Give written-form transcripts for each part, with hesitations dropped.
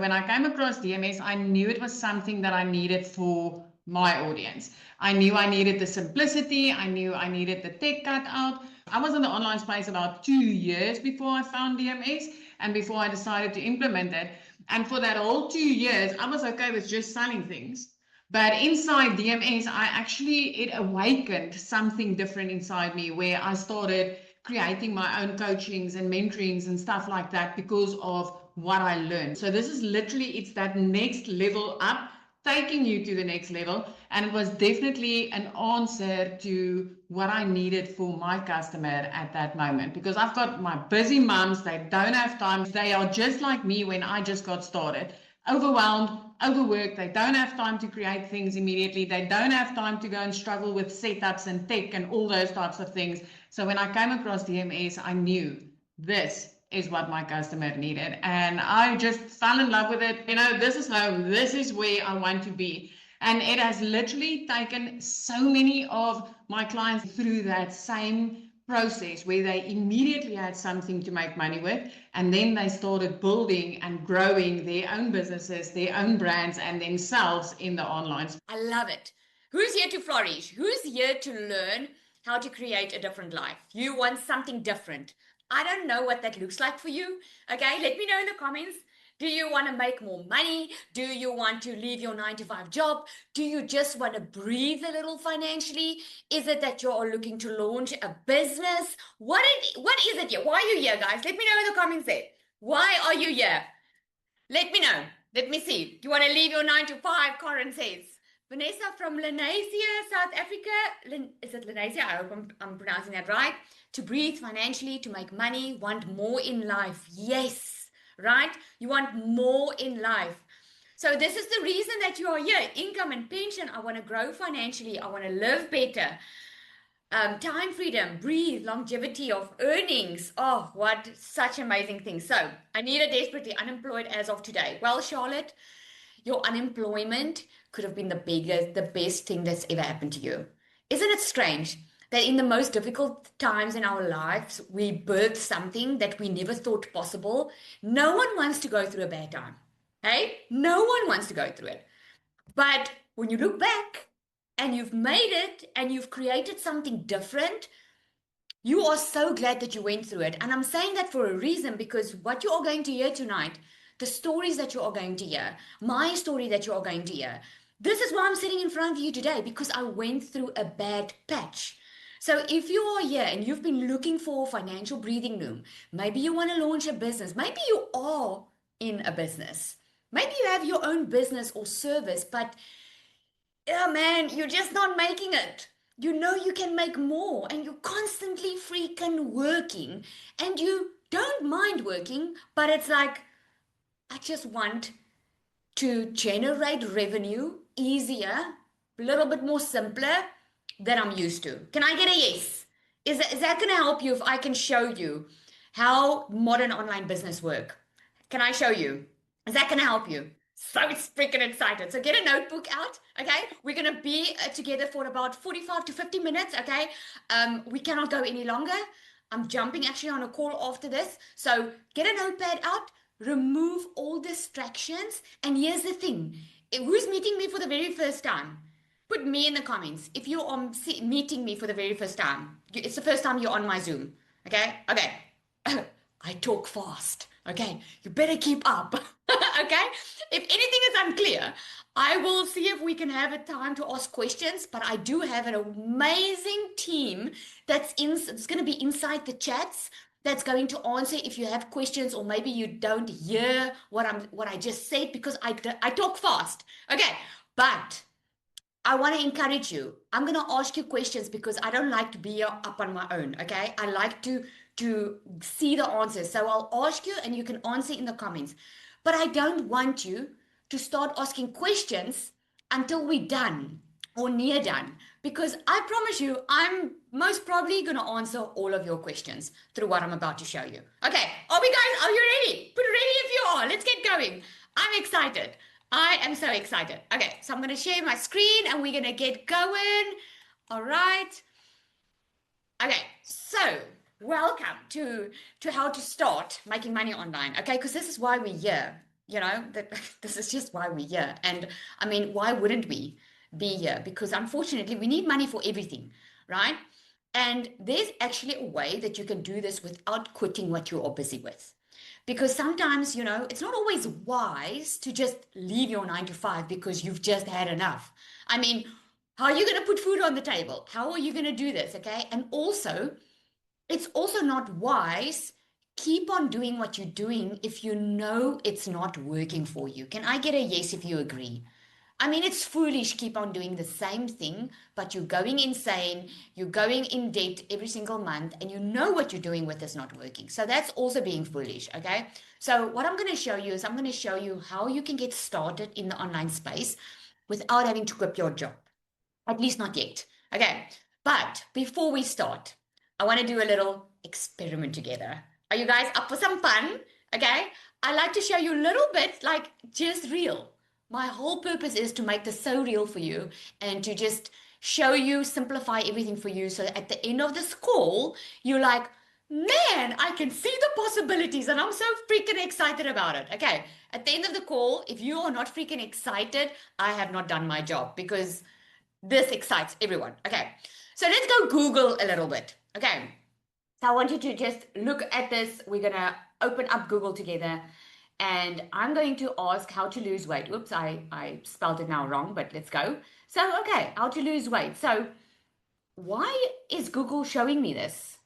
When I came across DMS, I knew it was something that I needed for my audience. I knew I needed the simplicity. I knew I needed the tech cut out. I was in the online space about 2 years before I found DMS and before I decided to implement it. And for that whole 2 years, I was okay with just selling things. But inside DMS, it awakened something different inside me where I started creating my own coachings and mentorings and stuff like that because of what I learned. So this is literally, it's that next level up, taking you to the next level. And it was definitely an answer to what I needed for my customer at that moment. Because I've got my busy moms, they don't have time. They are just like me when I just got started. Overwhelmed, overworked, they don't have time to create things immediately. They don't have time to go and struggle with setups and tech and all those types of things. So when I came across DMS, I knew this is what my customer needed. And I just fell in love with it. This is home. This is where I want to be. And it has literally taken so many of my clients through that same process where they immediately had something to make money with, and then they started building and growing their own businesses, their own brands, and themselves in the online. I love it. Who's here to flourish? Who's here to learn how to create a different life? You want something different. I don't know what that looks like for you. Okay, let me know in the comments. Do you want to make more money? Do you want to leave your 9-to-5 job? Do you just want to breathe a little financially? Is it that you're looking to launch a business? What is it here? Why are you here, guys? Let me know in the comments there. Why are you here? Let me know. Let me see. Do you want to leave your 9-to-5? Corin says. Vanessa from Lenasia, South Africa. Is it Lenasia? I hope I'm pronouncing that right. To breathe financially, to make money, want more in life. Yes, right? You want more in life. So this is the reason that you are here. Income and pension. I want to grow financially. I want to live better. Time freedom, breathe, longevity of earnings. Oh, what such amazing things. So I need a desperately unemployed as of today. Well, Charlotte, your unemployment could have been the best thing that's ever happened to you. Isn't it strange that in the most difficult times in our lives, we birth something that we never thought possible? No one wants to go through a bad time. Hey, no one wants to go through it. But when you look back and you've made it and you've created something different, you are so glad that you went through it. And I'm saying that for a reason, because what you are going to hear tonight, the stories that you are going to hear, my story that you are going to hear, this is why I'm sitting in front of you today, because I went through a bad patch. So if you are here and you've been looking for a financial breathing room, maybe you want to launch a business, maybe you are in a business, maybe you have your own business or service, but yeah, man, you're just not making it. You know you can make more and you're constantly freaking working and you don't mind working, but it's like, I just want to generate revenue easier, a little bit more simpler than I'm used to. Can I get a yes? Is that going to help you if I can show you how modern online business work? Can I show you? Is that going to help you? So it's freaking excited. So get a notebook out, okay? We're going to be together for about 45 to 50 minutes, okay? We cannot go any longer. I'm jumping actually on a call after this. So get a notepad out, remove all distractions. And here's the thing. Who's meeting me for the very first time? Put me in the comments. If you're meeting me for the very first time, it's the first time you're on my Zoom, okay? Okay. I talk fast. Okay, you better keep up. Okay, if anything is unclear, I will see if we can have a time to ask questions. But I do have an amazing team that's going to be inside the chats that's going to answer if you have questions or maybe you don't hear what I just said because I talk fast. Okay, but I want to encourage you. I'm going to ask you questions because I don't like to be up on my own, okay? I like to see the answers. So I'll ask you and you can answer in the comments. But I don't want you to start asking questions until we're done or near done because I promise you, I'm most probably going to answer all of your questions through what I'm about to show you. Okay, are you ready? Put ready if you are. Let's get going. I'm excited. I am so excited. Okay, so I'm going to share my screen and we're going to get going. All right. Okay, so welcome to how to start making money online. Okay, because this is why we're here. that this is just why we're here. And I mean, why wouldn't we be here? Because unfortunately, we need money for everything, right? And there's actually a way that you can do this without quitting what you are busy with. Because sometimes, it's not always wise to just leave your 9 to 5 because you've just had enough. I mean, how are you going to put food on the table? How are you going to do this? Okay. And also, it's also not wise. Keep on doing what you're doing if you know it's not working for you. Can I get a yes if you agree? I mean, it's foolish. Keep on doing the same thing, but you're going insane. You're going in debt every single month, and you know what you're doing with is not working. So that's also being foolish. Okay. So what I'm going to show you is I'm going to show you how you can get started in the online space without having to quit your job. At least not yet. Okay. But before we start, I want to do a little experiment together. Are you guys up for some fun? Okay. I like to show you a little bit, like just real. My whole purpose is to make this so real for you and to just show you, simplify everything for you. So at the end of this call, you're like, man, I can see the possibilities and I'm so freaking excited about it. Okay. At the end of the call, if you are not freaking excited, I have not done my job because this excites everyone. Okay. So let's go Google a little bit. Okay. So I want you to just look at this. We're going to open up Google together and I'm going to ask how to lose weight. Oops, I spelled it now wrong, but let's go. So, okay, how to lose weight. So why is Google showing me this?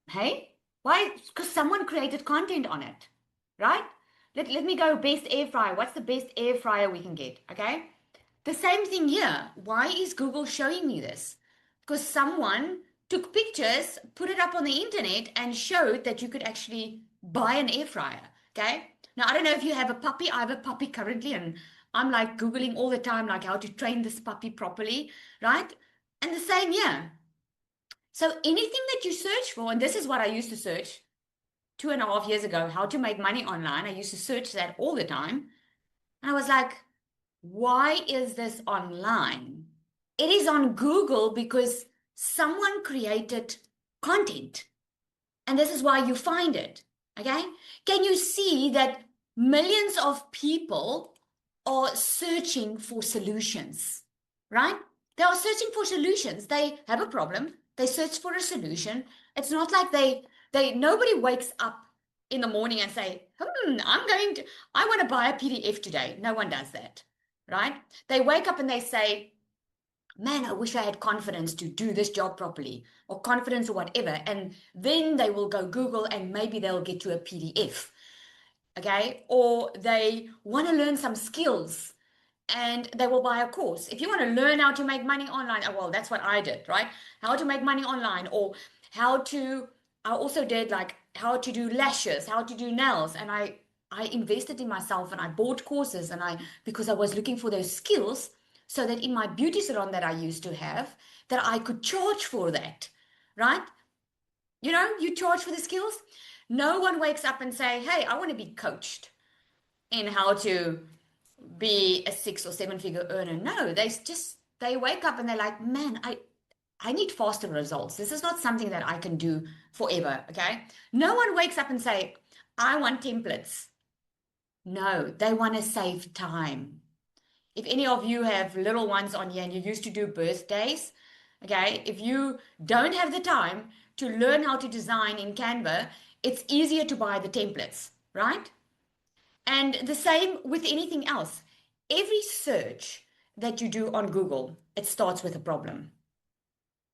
Hey, why? Because someone created content on it, right? Let me go best air fryer. What's the best air fryer we can get? Okay. The same thing here. Why is Google showing me this? Because someone took pictures, put it up on the internet, and showed that you could actually buy an air fryer. Okay. Now, I don't know if you have a puppy. I have a puppy currently, and I'm like Googling all the time, like how to train this puppy properly, right? And the same here. So anything that you search for, and this is what I used to search 2.5 years ago, how to make money online. I used to search that all the time. And I was like, why is this online? It is on Google because someone created content. And this is why you find it. Okay. Can you see that millions of people are searching for solutions, right? They are searching for solutions. They have a problem. They search for a solution. It's not like nobody wakes up in the morning and say, I want to buy a PDF today. No one does that, right? They wake up and they say, man, I wish I had confidence to do this job properly or confidence or whatever. And then they will go Google and maybe they'll get to a PDF. Okay. Or they want to learn some skills and they will buy a course. If you want to learn how to make money online, well, that's what I did, right? How to make money online or I also did like how to do lashes, how to do nails. And I invested in myself and I bought courses because I was looking for those skills so that in my beauty salon that I used to have, that I could charge for that, right? You charge for the skills. No one wakes up and say, hey, I want to be coached in how to be a 6 or 7 figure earner. No, they wake up and they're like, man, I need faster results. This is not something that I can do forever. Okay. No one wakes up and say, I want templates. No, they want to save time. If any of you have little ones on here and you used to do birthdays, okay, if you don't have the time to learn how to design in Canva, it's easier to buy the templates, right? And the same with anything else. Every search that you do on Google, it starts with a problem.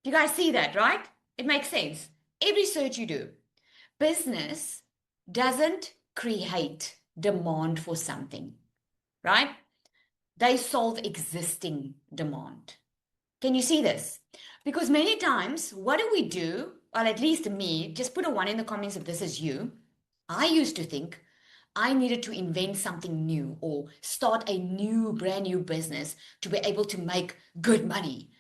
You guys see that, right? It makes sense. Every search you do. Business doesn't create demand for something, right? They solve existing demand. Can you see this? Because many times, what do? Well, at least me, just put a 1 in the comments if this is you. I used to think I needed to invent something new or start a brand new business to be able to make good money.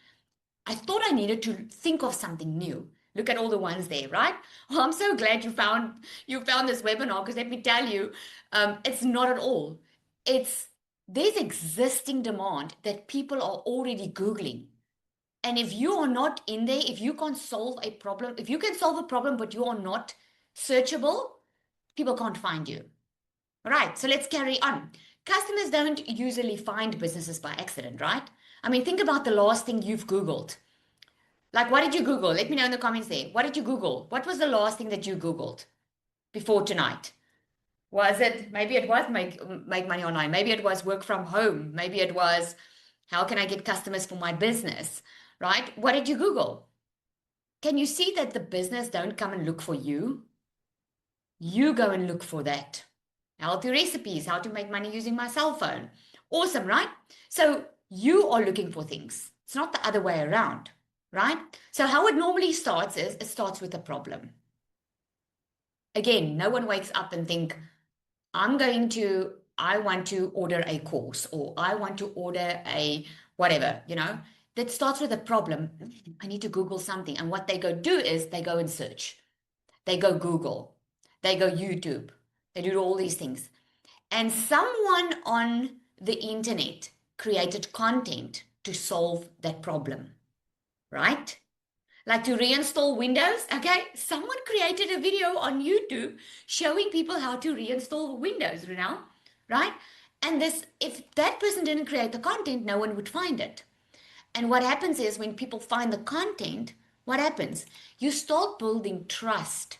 I thought I needed to think of something new. Look at all the ones there, right? Well, I'm so glad you found this webinar because let me tell you, it's not at all. There's existing demand that people are already Googling. And if you are not in there, if you can't solve a problem, if you can solve a problem but you are not searchable, people can't find you. Right, so let's carry on. Customers don't usually find businesses by accident, right? I mean, think about the last thing you've Googled. Like, what did you Google? Let me know in the comments there. What did you Google? What was the last thing that you Googled before tonight? Was it, maybe it was make money online. Maybe it was work from home. Maybe it was, how can I get customers for my business, right? What did you Google? Can you see that the business don't come and look for you? You go and look for that. Healthy recipes, how to make money using my cell phone. Awesome, right? So you are looking for things. It's not the other way around, right? So how it normally starts is it starts with a problem. Again, no one wakes up and think, I want to order a course or I want to order a whatever, that starts with a problem. I need to Google something. And what they go do is they go and search. They go Google. They go YouTube. They do all these things. And someone on the internet created content to solve that problem, right? Like to reinstall Windows. Okay, someone created a video on YouTube showing people how to reinstall Windows, right? And this, if that person didn't create the content, no one would find it. And what happens is when people find the content, what happens? You start building trust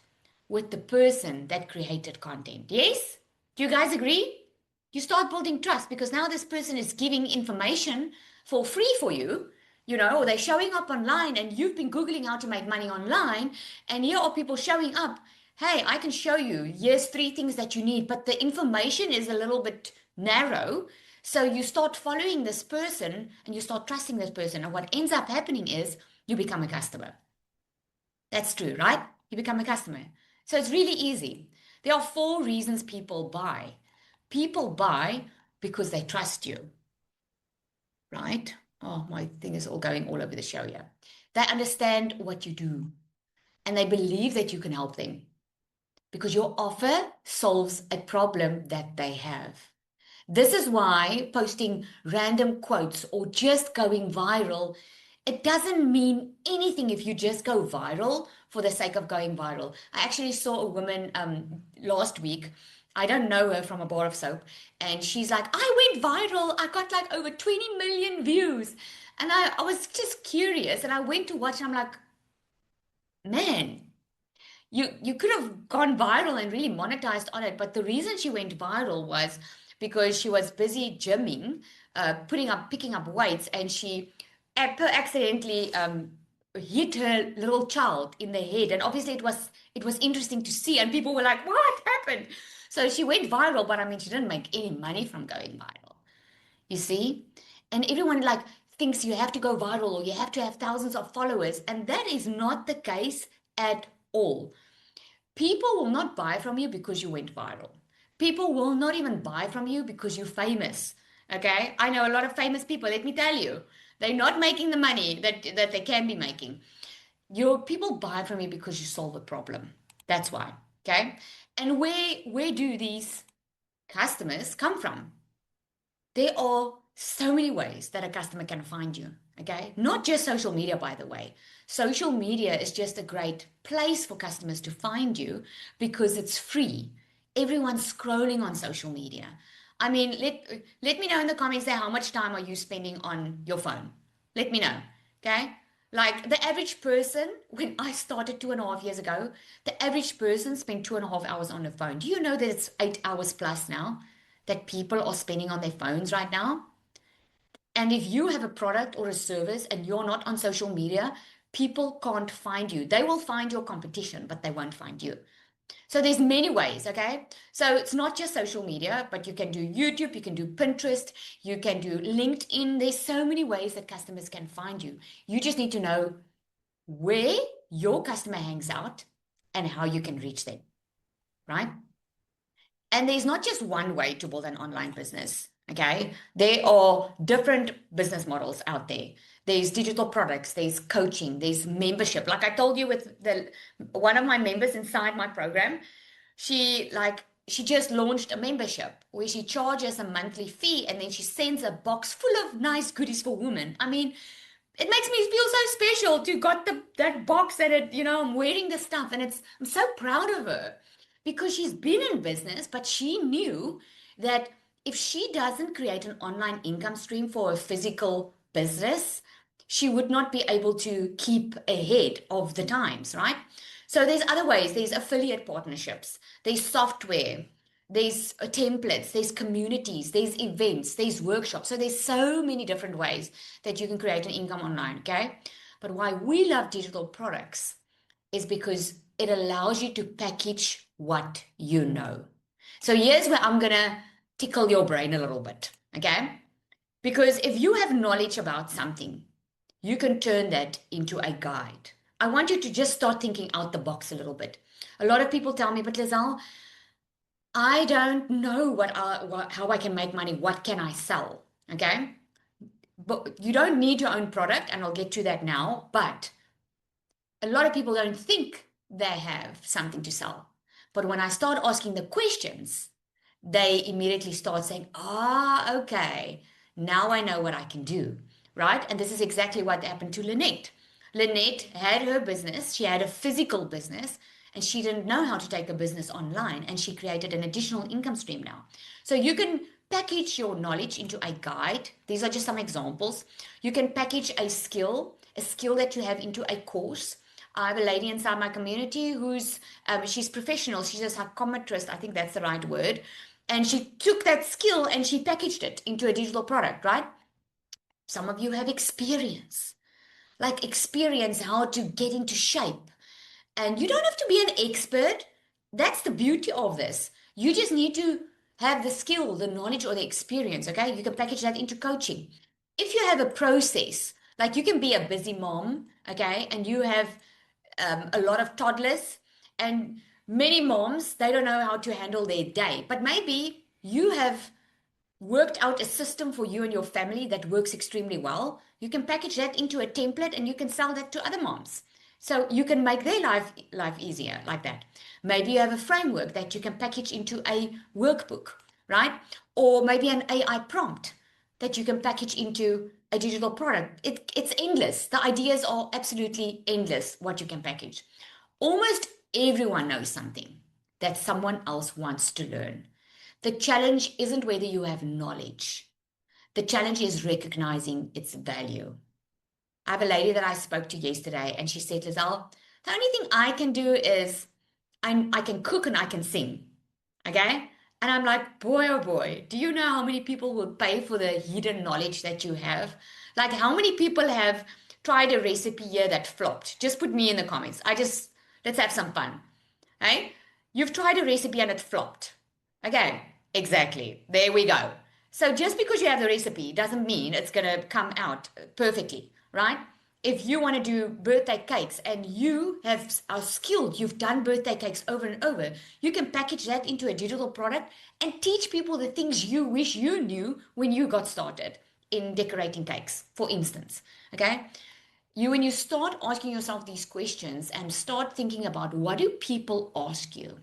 with the person that created content. Yes? Do you guys agree? You start building trust because now this person is giving information for free for you, or they're showing up online and you've been Googling how to make money online. And here are people showing up. Hey, I can show you. Here's 3 things that you need, but the information is a little bit narrow. So you start following this person and you start trusting this person. And what ends up happening is you become a customer. That's true, right? You become a customer. So it's really easy. There are 4 reasons people buy. People buy because they trust you, right? Oh, my thing is all going all over the show here. They understand what you do and they believe that you can help them because your offer solves a problem that they have. This is why posting random quotes or just going viral, it doesn't mean anything if you just go viral for the sake of going viral. I actually saw a woman last week. I don't know her from a bar of soap. And she's like, I went viral. I got like over 20 million views. And I was just curious. And I went to watch. And I'm like, man, you could have gone viral and really monetized on it, but the reason she went viral was because she was busy gymming, picking up weights, and she accidentally hit her little child in the head. And obviously, it was interesting to see, and people were like, "What happened?" So she went viral, but I mean, she didn't make any money from going viral. You see, and everyone like thinks you have to go viral or you have to have thousands of followers, and that is not the case at all. People will not buy from you because you went viral. People will not even buy from you because you're famous. Okay? I know a lot of famous people, let me tell you. They're not making the money that they can be making. Your people buy from you because you solve a problem. That's why. Okay? And where do these customers come from? There are so many ways that a customer can find you. Okay? Not just social media, by the way. Social media is just a great place for customers to find you because it's free. Everyone's scrolling on social media. I mean, let me know in the comments there how much time are you spending on your phone. Let me know. Okay? Like the average person, when I started 2.5 years ago, the average person spent 2.5 hours on the phone. Do you know that it's 8 hours plus now that people are spending on their phones right now? And if you have a product or a service and you're not on social media, people can't find you. They will find your competition, but they won't find you. So there's many ways, okay? So it's not just social media, but you can do YouTube, you can do Pinterest, you can do LinkedIn. There's so many ways that customers can find you. You just need to know where your customer hangs out and how you can reach them, right? And there's not just one way to build an online business. Okay. There are different business models out there. There's digital products, there's coaching, there's membership. Like I told you with the one of my members inside my program, she just launched a membership where she charges a monthly fee and then she sends a box full of nice goodies for women. I mean, it makes me feel so special to got that box that I'm wearing the stuff and I'm so proud of her. because she's been in business, but she knew that if she doesn't create an online income stream for a physical business, she would not be able to keep ahead of the times, right? So there's other ways. There's affiliate partnerships, there's software, there's templates, there's communities, there's events, there's workshops. So there's so many different ways that you can create an income online, okay? But why we love digital products is because it allows you to package what you know. So here's where I'm going to tickle your brain a little bit, okay? Because if you have knowledge about something, you can turn that into a guide. I want you to just start thinking out the box a little bit. A lot of people tell me, but Lizelle, I don't know how I can make money. What can I sell? Okay. But you don't need your own product, and I'll get to that now. But a lot of people don't think they have something to sell. But when I start asking the questions, they immediately start saying, okay, now I know what I can do, right? And this is exactly what happened to Lynette. Lynette had her business, she had a physical business, and she didn't know how to take a business online, and she created an additional income stream now. So you can package your knowledge into a guide. These are just some examples. You can package a skill that you have into a course. I have a lady inside my community who's she's professional. She's a psychometrist. I think that's the right word. And she took that skill and she packaged it into a digital product, right? Some of you have experience, like experience how to get into shape. And you don't have to be an expert. That's the beauty of this. You just need to have the skill, the knowledge, or the experience, okay? You can package that into coaching. If you have a process, like you can be a busy mom, okay, and you have a lot of toddlers, and many moms, they don't know how to handle their day, but maybe you have worked out a system for you and your family that works extremely well. You can package that into a template and you can sell that to other moms. So you can make their life easier like that. Maybe you have a framework that you can package into a workbook, right? Or maybe an AI prompt that you can package into a digital product. It's endless. The ideas are absolutely endless what you can package. Almost everyone knows something that someone else wants to learn. The challenge isn't whether you have knowledge. The challenge is recognizing its value. I have a lady that I spoke to yesterday, and she said, Lizelle, the only thing I can do is I can cook and I can sing. Okay? And I'm like, boy, oh boy, do you know how many people will pay for the hidden knowledge that you have? Like, how many people have tried a recipe here that flopped? Just put me in the comments. Let's have some fun. Hey? You've tried a recipe and it flopped. Okay, exactly. There we go. So just because you have the recipe doesn't mean it's going to come out perfectly, right? If you want to do birthday cakes and you are skilled, you've done birthday cakes over and over, you can package that into a digital product and teach people the things you wish you knew when you got started in decorating cakes, for instance. Okay? When you start asking yourself these questions and start thinking about what do people ask you?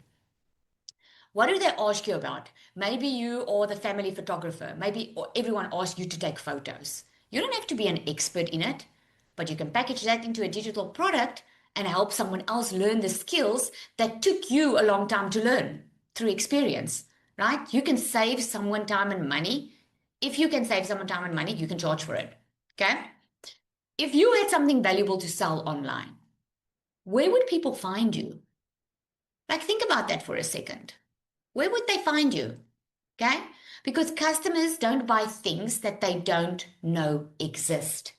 What do they ask you about? Maybe you are the family photographer. Maybe everyone asks you to take photos. You don't have to be an expert in it, but you can package that into a digital product and help someone else learn the skills that took you a long time to learn through experience, right? You can save someone time and money. If you can save someone time and money, you can charge for it. Okay? If you had something valuable to sell online, where would people find you? Like, think about that for a second. Where would they find you? Okay? Because customers don't buy things that they don't know exist.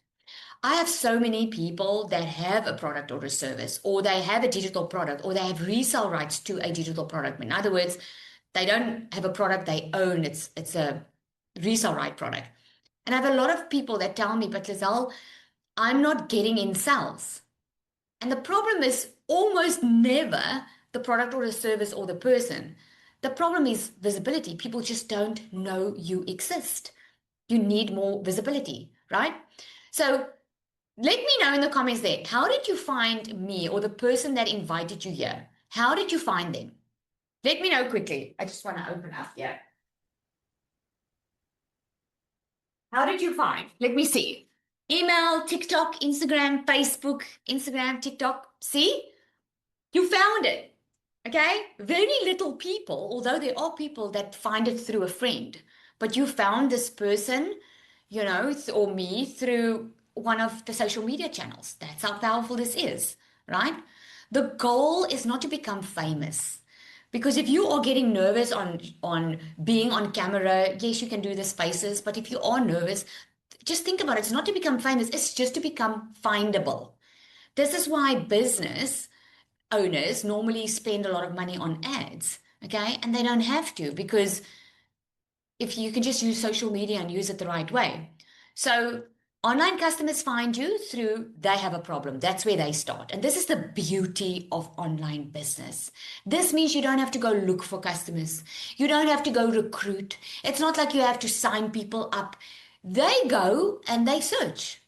I have so many people that have a product or a service, or they have a digital product, or they have resale rights to a digital product. In other words, they don't have a product they own, it's a resale right product. And I have a lot of people that tell me, but Lizelle, I'm not getting in sales. And the problem is almost never the product or the service or the person. The problem is visibility. People just don't know you exist. You need more visibility, right? So let me know in the comments there. How did you find me or the person that invited you here? How did you find them? Let me know quickly. I just want to open up here. How did you find? Let me see. Email, TikTok, Instagram, Facebook, Instagram, TikTok. See? You found it. Okay? Very little people, although there are people that find it through a friend, but you found this person, or me through one of the social media channels. That's how powerful this is, right? The goal is not to become famous. Because if you are getting nervous on being on camera, yes, you can do the spaces, but if you are nervous, just think about it. It's not to become famous, it's just to become findable. This is why business owners normally spend a lot of money on ads, okay? And they don't have to, because if you can just use social media and use it the right way. So online customers find you through they have a problem. That's where they start. And this is the beauty of online business. This means you don't have to go look for customers. You don't have to go recruit. It's not like you have to sign people up. They go and they search.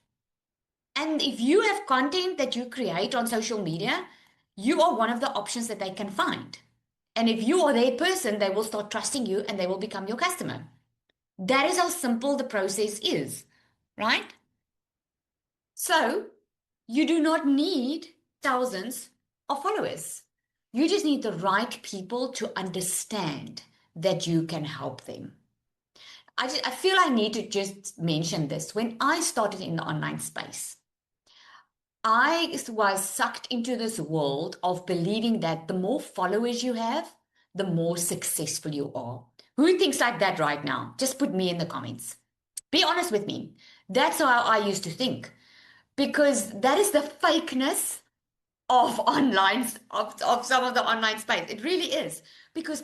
And if you have content that you create on social media, you are one of the options that they can find. And if you are their person, they will start trusting you and they will become your customer. That is how simple the process is, right? So you do not need thousands of followers. You just need the right people to understand that you can help them. I feel I need to just mention this. When I started in the online space, I was sucked into this world of believing that the more followers you have, the more successful you are. Who thinks like that right now? Just put me in the comments. Be honest with me. That's how I used to think, because that is the fakeness of online of some of the online space. It really is, because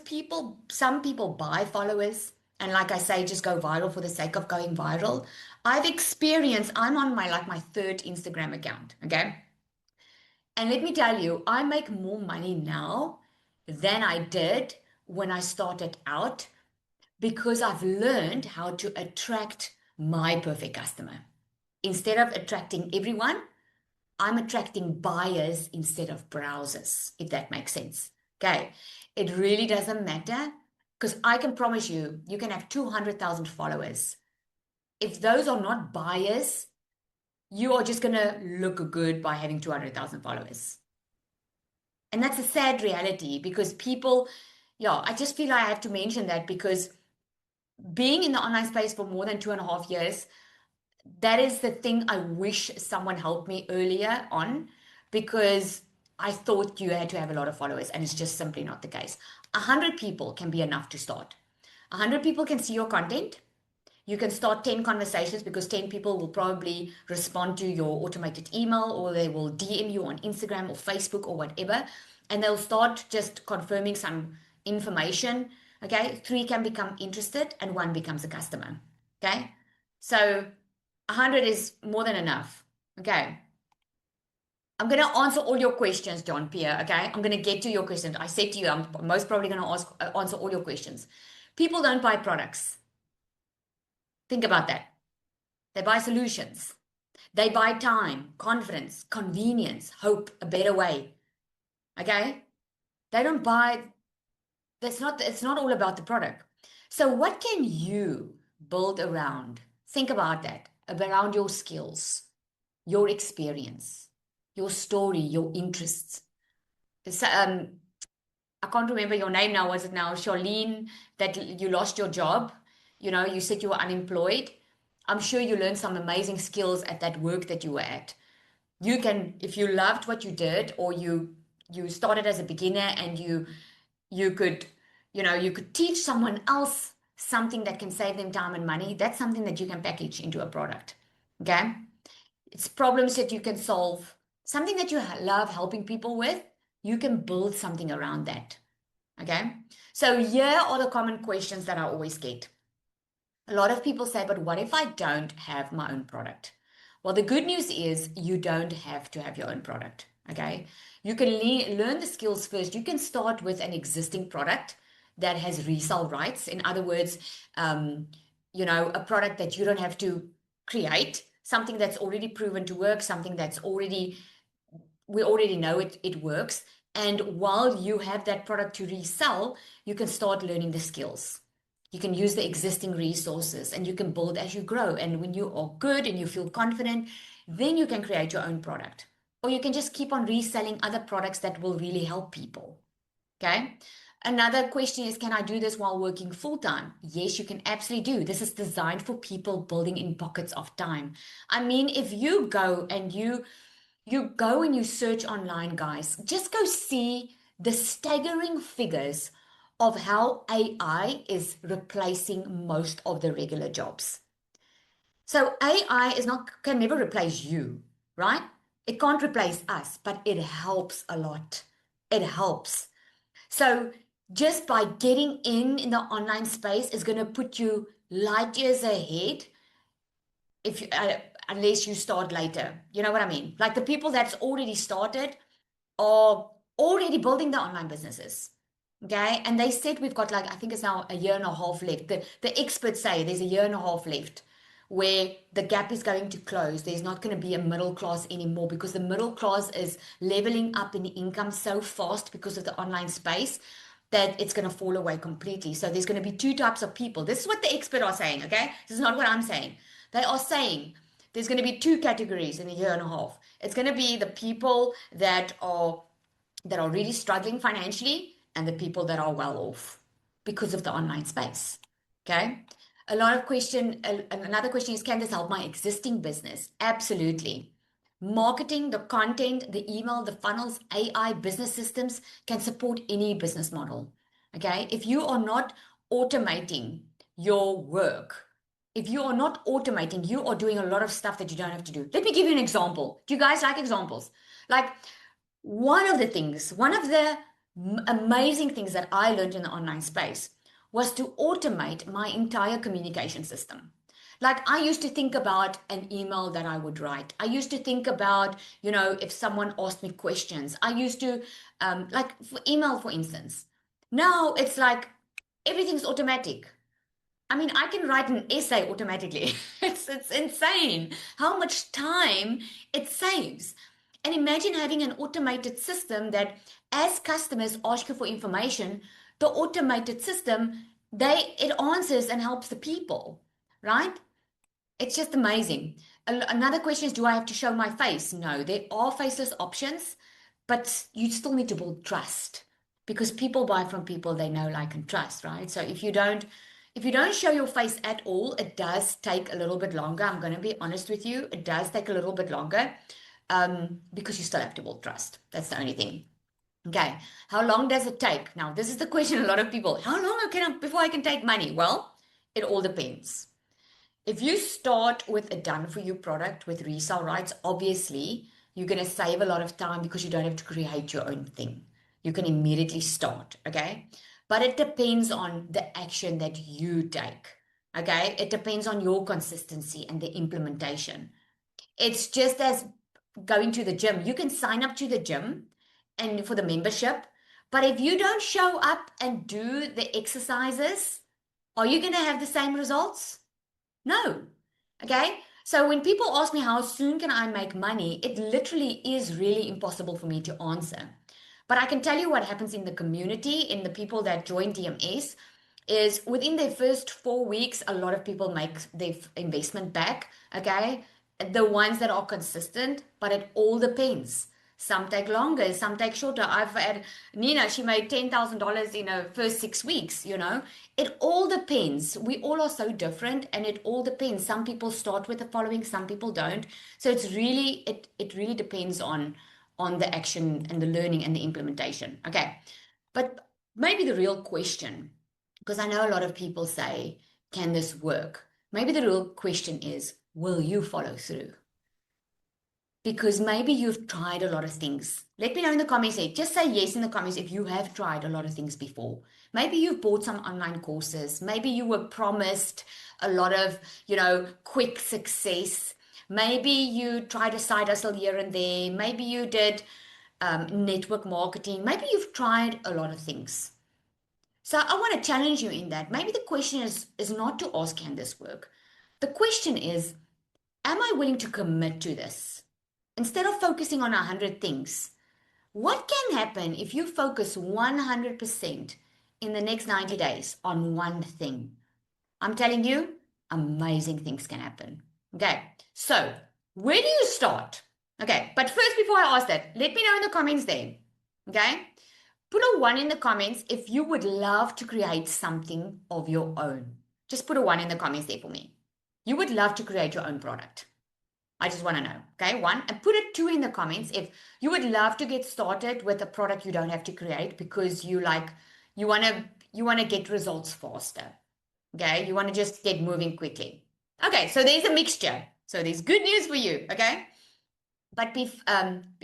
some people buy followers and, like I say, just go viral for the sake of going viral. I'm on my third Instagram account, okay? And let me tell you, I make more money now than I did when I started out, because I've learned how to attract my perfect customer. Instead of attracting everyone, I'm attracting buyers instead of browsers, if that makes sense. Okay. It really doesn't matter, because I can promise you, you can have 200,000 followers. If those are not buyers, you are just going to look good by having 200,000 followers. And that's a sad reality, because people, yeah, I just feel I have to mention that, because being in the online space for more than 2.5 years, that is the thing I wish someone helped me earlier on, because I thought you had to have a lot of followers, and it's just simply not the case. 100 people can be enough to start. 100 people can see your content. You can start 10 conversations, because 10 people will probably respond to your automated email, or they will DM you on Instagram or Facebook or whatever, and they'll start just confirming some information. Okay, 3 can become interested and 1 becomes a customer. Okay, so 100 is more than enough. Okay. I'm going to answer all your questions, John Pierre. Okay. I'm going to get to your questions. I said to you, I'm most probably going to answer all your questions. People don't buy products. Think about that. They buy solutions. They buy time, confidence, convenience, hope, a better way. Okay. They don't buy, it's not all about the product. So what can you build around? Think about that, around your skills, your experience, your story, your interests. So, I can't remember your name now. Was it now Charlene, that you lost your job? You said you were unemployed. I'm sure you learned some amazing skills at that work that you were at. You can, if you loved what you did, or you started as a beginner, and you could, you could teach someone else something that can save them time and money. That's something that you can package into a product. Okay. It's problems that you can solve, something that you love helping people with. You can build something around that. Okay. So here are the common questions that I always get. A lot of people say, but what if I don't have my own product? Well, the good news is you don't have to have your own product. Okay. You can learn the skills first. You can start with an existing product that has resale rights. In other words, a product that you don't have to create, something that's already proven to work, something that's we already know it works. And while you have that product to resell, you can start learning the skills. You can use the existing resources, and you can build as you grow. And when you are good and you feel confident, then you can create your own product. Or you can just keep on reselling other products that will really help people. Okay. Another question is, can I do this while working full time? Yes, you can absolutely do. This is designed for people building in pockets of time. I mean, if you go and you go and you search online, guys, just go see the staggering figures of how AI is replacing most of the regular jobs. So AI is not can never replace you, right? It can't replace us, but it helps a lot. It helps. So just by getting in the online space is going to put you light years ahead if you, unless you start later. You know what I mean? Like the people that's already started are already building their online businesses. Okay. And they said we've got like, I think it's now a year and a half left. The experts say there's a year and a half left where the gap is going to close. There's not going to be a middle class anymore because the middle class is leveling up in income so fast because of the online space that it's going to fall away completely. So there's going to be two types of people. This is what the experts are saying. Okay. This is not what I'm saying. They are saying there's going to be two categories in a year and a half. It's going to be the people that are really struggling financially and the people that are well off because of the online space. Okay. Another question is, can this help my existing business? Absolutely. Marketing, the content, the email, the funnels, AI, business systems can support any business model. Okay. If you are not automating your work, if you are not automating, you are doing a lot of stuff that you don't have to do. Let me give you an example. Do you guys like examples? Like one of the amazing things that I learned in the online space was to automate my entire communication system. Like I used to think about an email that I would write. I used to think about, if someone asked me questions. I used to, like for email, for instance. Now it's like everything's automatic. I mean, I can write an essay automatically. It's insane how much time it saves. And imagine having an automated system that as customers ask you for information, the automated system, it answers and helps the people, right? It's just amazing. Another question is, do I have to show my face? No, there are faceless options, but you still need to build trust because people buy from people they know, like, and trust, right? So if you don't show your face at all, it does take a little bit longer. I'm going to be honest with you. It does take a little bit longer because you still have to build trust. That's the only thing. Okay. How long does it take? Now, this is the question a lot of people, how long before I can take money? Well, it all depends. If you start with a done for you product with resale rights, obviously you're going to save a lot of time because you don't have to create your own thing. You can immediately start, okay? But it depends on the action that you take, okay? It depends on your consistency and the implementation. It's just as going to the gym. You can sign up to the gym and for the membership, but if you don't show up and do the exercises, are you going to have the same results? No. Okay. So when people ask me how soon can I make money, it literally is really impossible for me to answer. But I can tell you what happens in the community, in the people that join DMS, is within their first 4 weeks, a lot of people make their investment back. Okay. The ones that are consistent, but it all depends. Some take longer, some take shorter. I've had Nina, she made $10,000 in her first 6 weeks. It all depends. We all are so different and it all depends. Some people start with the following, some people don't. So it really depends on the action and the learning and the implementation. Okay. But maybe the real question, because I know a lot of people say, can this work? Maybe the real question is, will you follow through? Because maybe you've tried a lot of things. Let me know in the comments. Just say yes in the comments if you have tried a lot of things before. Maybe you've bought some online courses. Maybe you were promised a lot of, quick success. Maybe you tried a side hustle here and there. Maybe you did network marketing. Maybe you've tried a lot of things. So I want to challenge you in that. Maybe the question is not to ask, can this work? The question is, am I willing to commit to this? Instead of focusing on 100 things, what can happen if you focus 100% in the next 90 days on one thing? I'm telling you, amazing things can happen. Okay, so where do you start? Okay, but first, before I ask that, let me know in the comments there. Okay, Put a one in the comments if you would love to create something of your own. Just put a one in the comments there for me. You would love to create your own product. I just want to know. Okay, one. And put a two in the comments if you would love to get started with a product you don't have to create because you want to get results faster. Okay, you want to just get moving quickly. Okay, so there's a mixture. So there's good news for you. Okay. But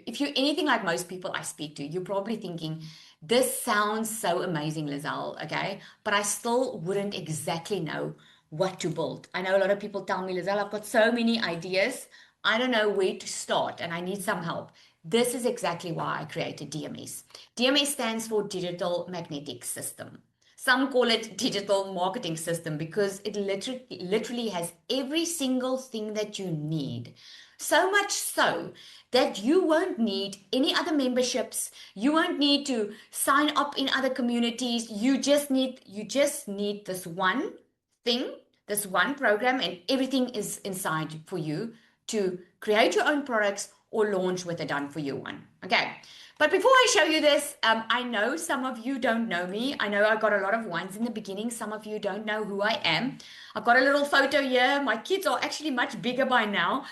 if you're anything like most people I speak to, you're probably thinking, this sounds so amazing, Lizelle, okay? But I still wouldn't exactly know what to build. I know a lot of people tell me, Lizelle, I've got so many ideas. I don't know where to start and I need some help. This is exactly why I created DMS. DMS stands for Digital Magnetic System. Some call it digital marketing system because it literally has every single thing that you need. So much so that you won't need any other memberships. You won't need to sign up in other communities. You just need this one thing, this one program, and everything is inside for you to create your own products or launch with a done for you one. Okay. But before I show you this, I know some of you don't know me. I know I got a lot of ones in the beginning. Some of you don't know who I am. I've got a little photo here. My kids are actually much bigger by now.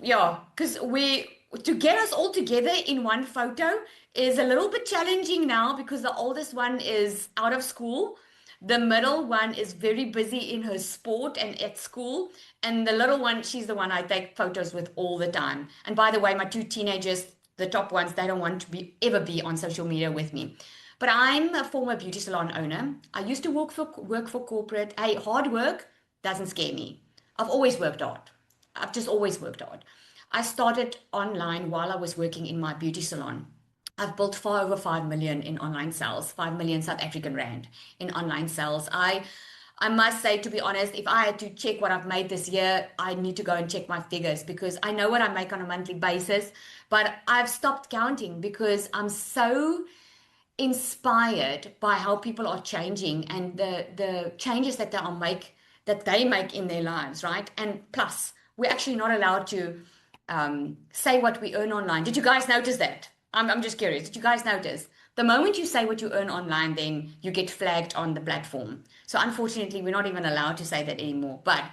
Yeah, because to get us all together in one photo is a little bit challenging now because the oldest one is out of school. The middle one is very busy in her sport and at school. And the little one, she's the one I take photos with all the time. And by the way, my two teenagers, the top ones, they don't want to ever be on social media with me. But I'm a former beauty salon owner. I used to work for corporate. Hey, hard work doesn't scare me. I've always worked hard. I've just always worked hard. I started online while I was working in my beauty salon. I've built far over 5 million in online sales, 5 million South African rand in online sales. I must say, to be honest, if I had to check what I've made this year, I need to go and check my figures because I know what I make on a monthly basis, but I've stopped counting because I'm so inspired by how people are changing and the changes that they make in their lives, right? And plus, we're actually not allowed to say what we earn online. Did you guys notice that? I'm just curious. Did you guys notice? The moment you say what you earn online, then you get flagged on the platform. So unfortunately, we're not even allowed to say that anymore. But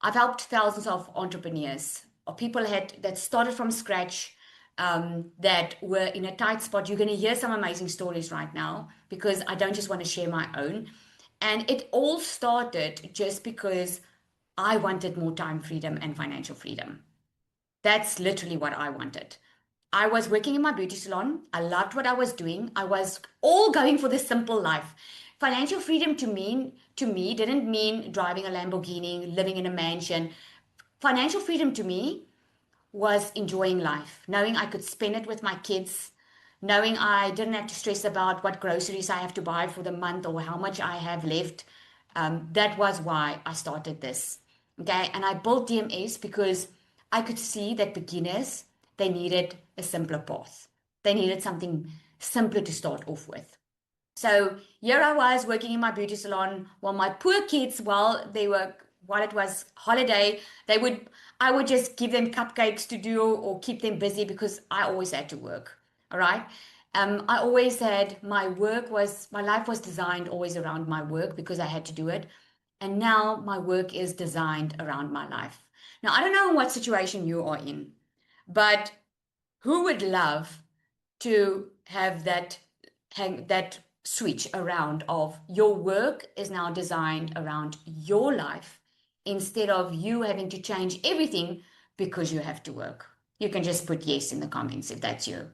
I've helped thousands of entrepreneurs or people that started from scratch, that were in a tight spot. You're going to hear some amazing stories right now because I don't just want to share my own. And it all started just because I wanted more time freedom and financial freedom. That's literally what I wanted. I was working in my beauty salon. I loved what I was doing. I was all going for this simple life. Financial freedom to me didn't mean driving a Lamborghini, living in a mansion. Financial freedom to me was enjoying life, knowing I could spend it with my kids, knowing I didn't have to stress about what groceries I have to buy for the month or how much I have left. That was why I started this. Okay. And I built DMS because I could see that beginners, they needed a simpler path. They needed something simpler to start off with. So here I was working in my beauty salon while my poor kids, while it was holiday, I would just give them cupcakes to do or keep them busy because I always had to work. All right. I always had my life was designed always around my work because I had to do it. And now my work is designed around my life. Now, I don't know what situation you are in, but who would love to have that switch around of your work is now designed around your life instead of you having to change everything because you have to work? You can just put yes in the comments if that's you.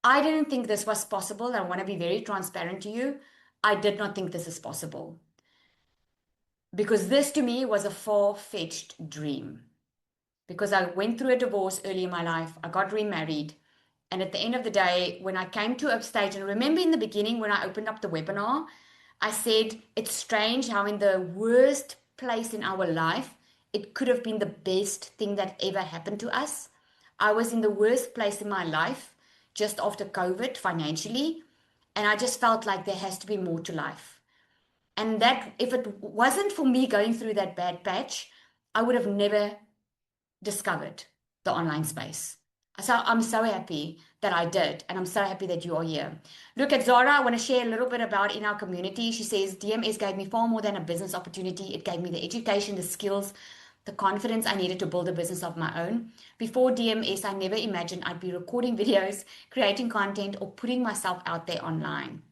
I didn't think this was possible. I want to be very transparent to you. I did not think this is possible because this to me was a far-fetched dream because I went through a divorce early in my life. I got remarried. And at the end of the day, when I came to a stage, and remember in the beginning when I opened up the webinar, I said it's strange how in the worst place in our life, it could have been the best thing that ever happened to us. I was in the worst place in my life just after COVID financially. And I just felt like there has to be more to life. And that if it wasn't for me going through that bad patch, I would have never discovered the online space. So I'm so happy that I did, and I'm so happy that you are here. Look at Zara. I want to share a little bit about in our community. She says DMS gave me far more than a business opportunity. It gave me the education, the skills, the confidence I needed to build a business of my own. Before DMS, I never imagined I'd be recording videos, creating content, or putting myself out there online.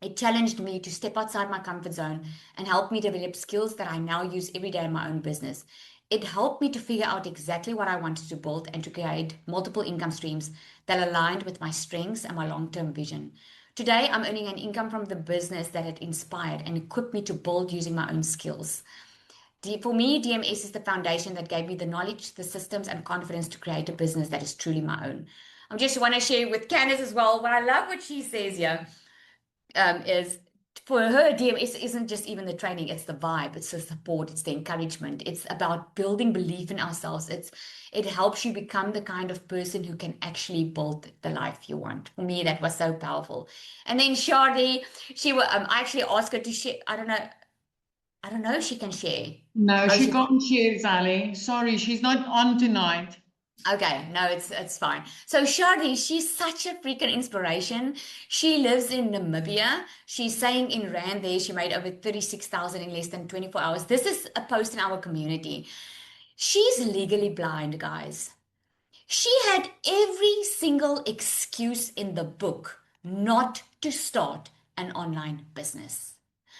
It challenged me to step outside my comfort zone and helped me develop skills that I now use every day in my own business. It helped me to figure out exactly what I wanted to build and to create multiple income streams that aligned with my strengths and my long term vision. Today, I'm earning an income from the business that had inspired and equipped me to build using my own skills. For me, DMS is the foundation that gave me the knowledge, the systems, and confidence to create a business that is truly my own. I just want to share with Candice as well. What I love what she says here is for her, DMS isn't just even the training, it's the vibe, it's the support, it's the encouragement. It's about building belief in ourselves. It helps you become the kind of person who can actually build the life you want. For me, that was so powerful. And then Shardy, I actually asked her to share. I don't know if she can share. No, Oh, she she can't share, Sally. Sorry, she's not on tonight. Okay, no, it's fine. So Shadi, she's such a freaking inspiration. She lives in Namibia. She's saying in Rand there she made over 36,000 in less than 24 hours. This is a post in our community. She's legally blind, guys. She had every single excuse in the book not to start an online business.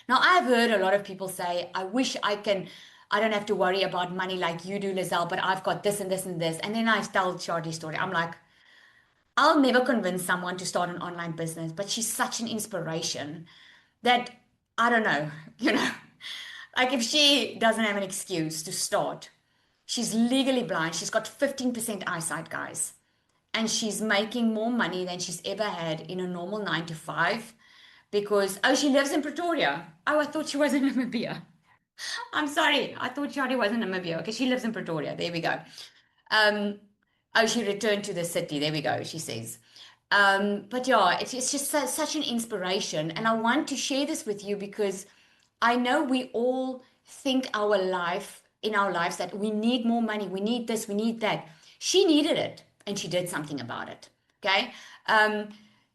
Now, I've heard a lot of people say, I don't have to worry about money like you do, Lizelle, but I've got this and this and this. And then I tell Charlie's story. I'm like, I'll never convince someone to start an online business, but she's such an inspiration that I don't know, you know, like if she doesn't have an excuse to start, she's legally blind. She's got 15% eyesight, guys. And she's making more money than she's ever had in a normal 9 to 5 because, oh, she lives in Pretoria. Oh, I thought she was in Namibia. I'm sorry. I thought Shadi was in Namibia. Okay, she lives in Pretoria. There we go. Um, oh, she returned to the city. There we go, she says. But yeah, it's just such an inspiration. And I want to share this with you because I know we all think in our lives that we need more money, we need this, we need that. She needed it and she did something about it. Okay.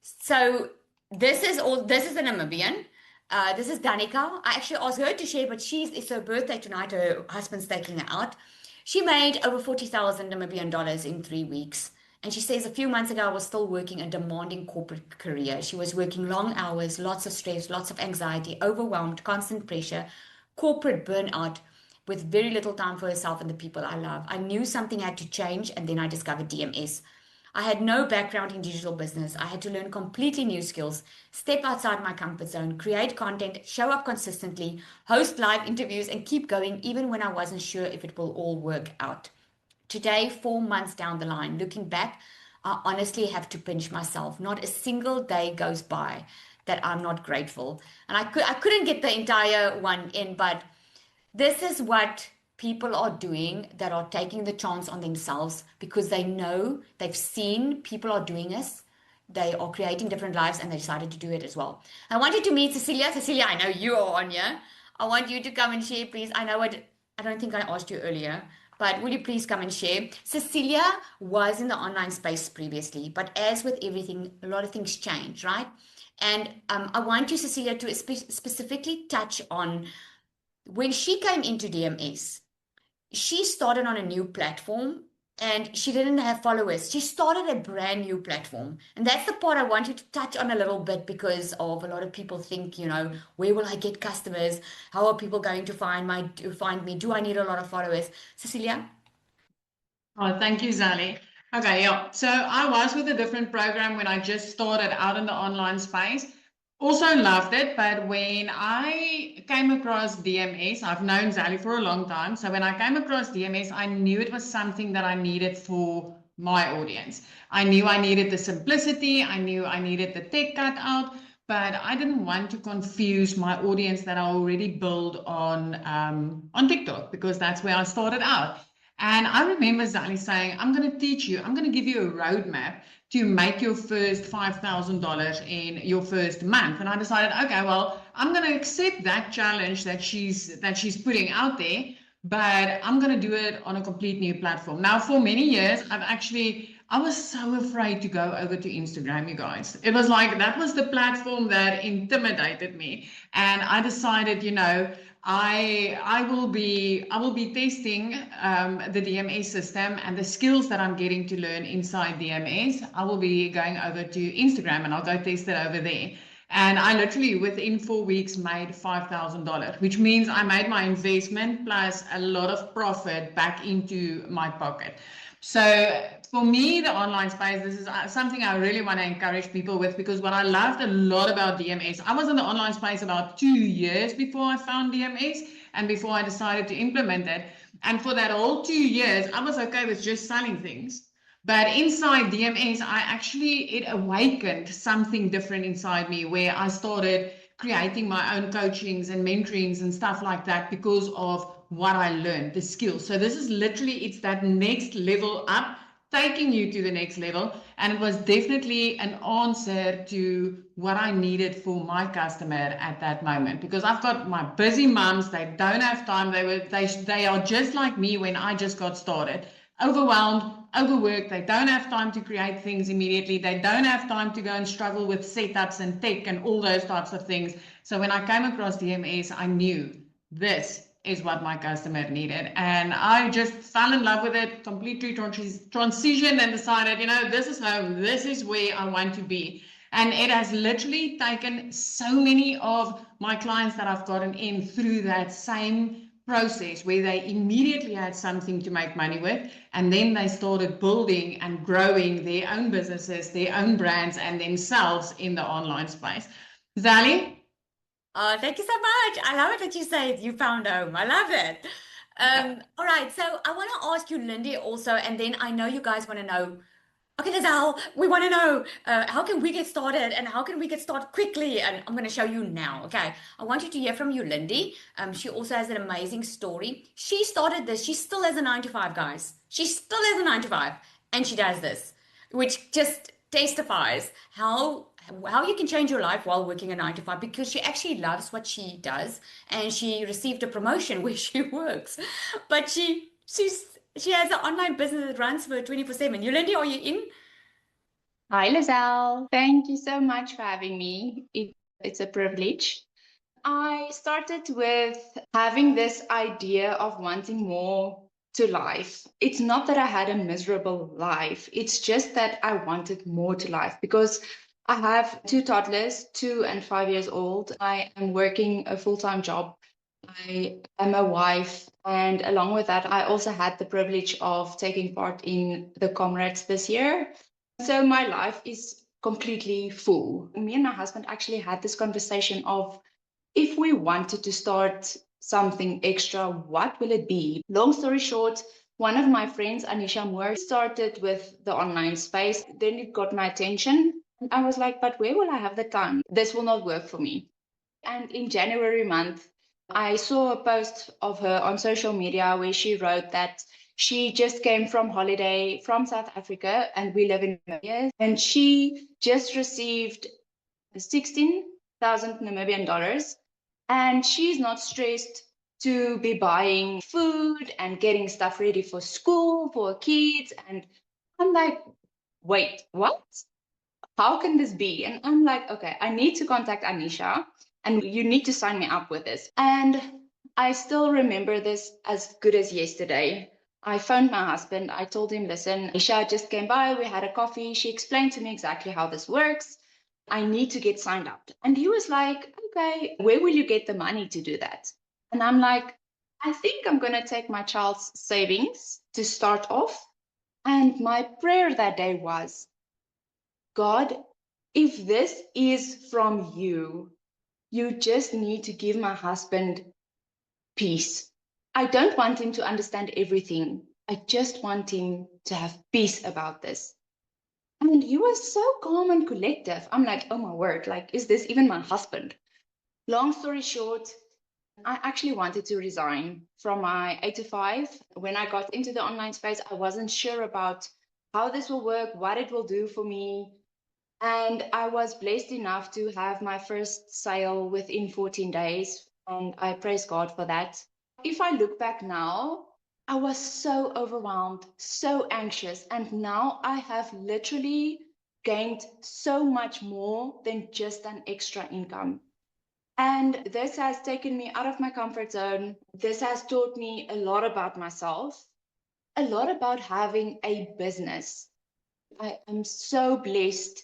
So this is a Namibian. This is Danica. I actually asked her to share, but it's her birthday tonight. Her husband's taking her out. She made over 40,000 Namibian dollars in 3 weeks. And she says a few months ago, I was still working a demanding corporate career. She was working long hours, lots of stress, lots of anxiety, overwhelmed, constant pressure, corporate burnout, with very little time for herself and the people I love. I knew something had to change, and then I discovered DMS. I had no background in digital business. I had to learn completely new skills, step outside my comfort zone, create content, show up consistently, host live interviews, and keep going even when I wasn't sure if it will all work out. Today, 4 months down the line, looking back, I honestly have to pinch myself. Not a single day goes by that I'm not grateful. And I couldn't get the entire one in, but this is what people are doing that are taking the chance on themselves because they know they've seen people are doing this. They are creating different lives and they decided to do it as well. I want you to meet Cecilia. Cecilia, I know you are on here. I want you to come and share, please. I don't think I asked you earlier, but will you please come and share? Cecilia was in the online space previously, but as with everything, a lot of things change, right? And I want you, Cecilia, to specifically touch on when she came into DMS, she started on a new platform and she didn't have followers. She started a brand new platform. And that's the part I want you to touch on a little bit because of a lot of people think, where will I get customers? How are people going to find me? Do I need a lot of followers? Cecilia? Oh, thank you, Zali. Okay, yeah. So I was with a different program when I just started out in the online space. Also loved it, but when I came across DMS, I've known Zali for a long time. So when I came across DMS, I knew it was something that I needed for my audience. I knew I needed the simplicity. I knew I needed the tech cut out, but I didn't want to confuse my audience that I already built on TikTok because that's where I started out. And I remember Zali saying, I'm going to teach you, I'm going to give you a roadmap to make your first $5,000 in your first month. And I decided, okay, well, I'm going to accept that challenge that she's putting out there, but I'm going to do it on a complete new platform. Now, for many years, I've actually I was so afraid to go over to Instagram, you guys. It was like that was the platform that intimidated me. And I decided, I will be testing the DMS system and the skills that I'm getting to learn inside DMS. I will be going over to Instagram and I'll go test it over there. And I literally, within 4 weeks, made $5,000, which means I made my investment plus a lot of profit back into my pocket. So for me, the online space, this is something I really want to encourage people with, because what I loved a lot about DMS, I was in the online space about 2 years before I found DMS and before I decided to implement it. And for that whole 2 years, I was okay with just selling things. But inside DMS, it awakened something different inside me, where I started creating my own coachings and mentorings and stuff like that because of what I learned, the skills. So this is literally, it's that next level up, taking you to the next level. And it was definitely an answer to what I needed for my customer at that moment, because I've got my busy moms, they don't have time. They are just like me when I just got started, overwhelmed, overworked. They don't have time to create things immediately. They don't have time to go and struggle with setups and tech and all those types of things. So when I came across DMS, I knew this is what my customer needed. And I just fell in love with it, completely transitioned and decided, this is home. This is where I want to be. And it has literally taken so many of my clients that I've gotten in through that same process, where they immediately had something to make money with, and then they started building and growing their own businesses, their own brands, and themselves in the online space. Zali? Thank you so much. I love it that you say you found home. I love it. All right, so I want to ask you, Lindy, also, and then I know you guys want to know. Okay, Lizelle, we want to know how can we get started and how can we get started quickly? And I'm going to show you now. Okay, I want you to hear from you, Lindy. She also has an amazing story. She started this. She still has a 9 to 5, guys. She still has a 9 to 5, and she does this, which just testifies how you can change your life while working a 9 to 5, because she actually loves what she does, and she received a promotion where she works, but she has an online business that runs for 24/7. Yolandi, are you in? Hi, Lizelle. Thank you so much for having me. It's a privilege. I started with having this idea of wanting more to life. It's not that I had a miserable life, it's just that I wanted more to life, because I have two toddlers, 2 and 5 years old. I am working a full-time job. I am a wife, and along with that, I also had the privilege of taking part in the Comrades this year. So my life is completely full. Me and my husband actually had this conversation of, if we wanted to start something extra, what will it be? Long story short, one of my friends, Anisha Moore, started with the online space. Then it got my attention. I was like, but where will I have the time? This will not work for me. And in January month, I saw a post of her on social media where she wrote that she just came from holiday from South Africa, and we live in Namibia, and she just received 16,000 Namibian dollars, and she's not stressed to be buying food and getting stuff ready for school for her kids. And I'm like, wait, what? How can this be? And I'm like, okay, I need to contact Anisha, and you need to sign me up with this. And I still remember this as good as yesterday. I phoned my husband. I told him, listen, Anisha just came by. We had a coffee. She explained to me exactly how this works. I need to get signed up. And he was like, okay, where will you get the money to do that? And I'm like, I think I'm going to take my child's savings to start off. And my prayer that day was, God, if this is from you, you just need to give my husband peace. I don't want him to understand everything. I just want him to have peace about this. And he was so calm and collective. I'm like, oh my word, like, is this even my husband? Long story short, I actually wanted to resign from my 8 to 5. When I got into the online space, I wasn't sure about how this will work, what it will do for me. And I was blessed enough to have my first sale within 14 days. And I praise God for that. If I look back now, I was so overwhelmed, so anxious, and now I have literally gained so much more than just an extra income. And this has taken me out of my comfort zone. This has taught me a lot about myself, a lot about having a business. I am so blessed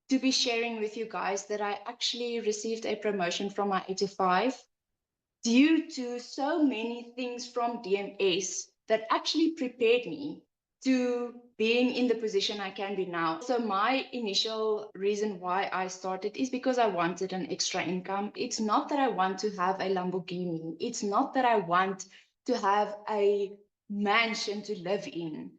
to be sharing with you guys that I actually received a promotion from my 85 due to so many things from DMS that actually prepared me to being in the position I can be now. So my initial reason why I started is because I wanted an extra income. It's not that I want to have a Lamborghini. It's not that I want to have a mansion to live in.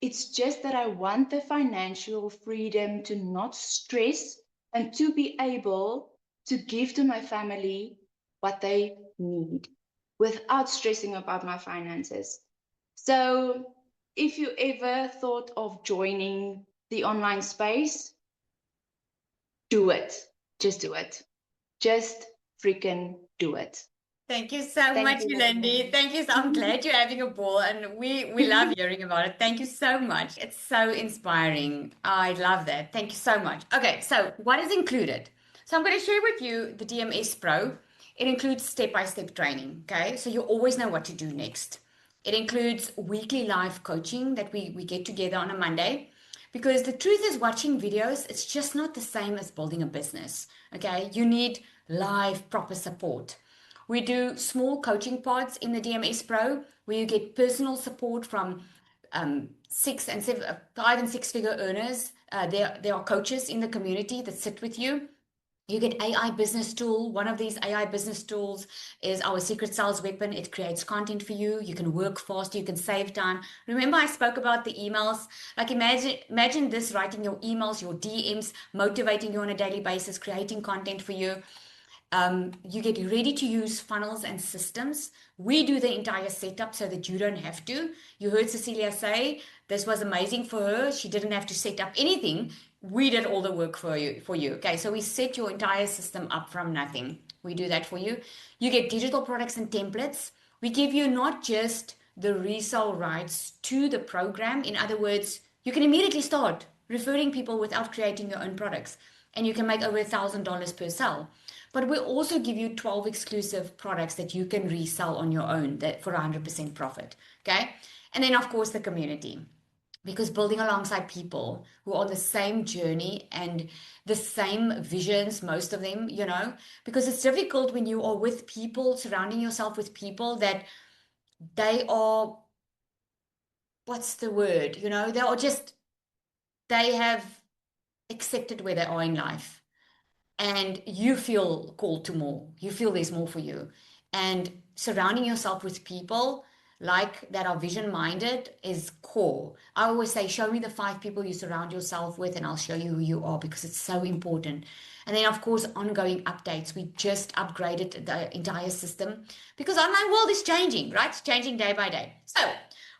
It's just that I want the financial freedom to not stress and to be able to give to my family what they need without stressing about my finances. So, if you ever thought of joining the online space, do it. Just do it. Just freaking do it. Thank you so Thank much, you, Yolandi. Thank you. I'm glad you're having a ball, and we love hearing about it. Thank you so much. It's so inspiring. I love that. Thank you so much. Okay, so what is included? So I'm going to share with you the DMS Pro. It includes step-by-step training, okay? So you always know what to do next. It includes weekly live coaching that we get together on a Monday. Because the truth is, watching videos, it's just not the same as building a business, okay? You need live, proper support. We do small coaching pods in the DMS Pro where you get personal support from five and six figure earners. There are coaches in the community that sit with you. You get AI business tool. One of these AI business tools is our secret sales weapon. It creates content for you. You can work fast. You can save time. Remember I spoke about the emails? Like imagine this, writing your emails, your DMs, motivating you on a daily basis, creating content for you. You get ready to use funnels and systems. We do the entire setup so that you don't have to. You heard Cecilia say this was amazing for her. She didn't have to set up anything. We did all the work for you. Okay, so we set your entire system up from nothing. We do that for you. You get digital products and templates. We give you not just the resale rights to the program. In other words, you can immediately start referring people without creating your own products, and you can make over $1,000 per sale. But we also give you 12 exclusive products that you can resell on your own that for 100% profit. Okay. And then, of course, the community. Because building alongside people who are on the same journey and the same visions, most of them, because it's difficult when you are with people, surrounding yourself with people that they are, what's the word? They are just, they have accepted where they are in life, and you feel called to more. You feel there's more for you. And surrounding yourself with people like that are vision minded is core. I always say, show me the 5 people you surround yourself with, and I'll show you who you are, because it's so important. And then, of course, ongoing updates. We just upgraded the entire system because online world is changing, right? It's changing day by day. So,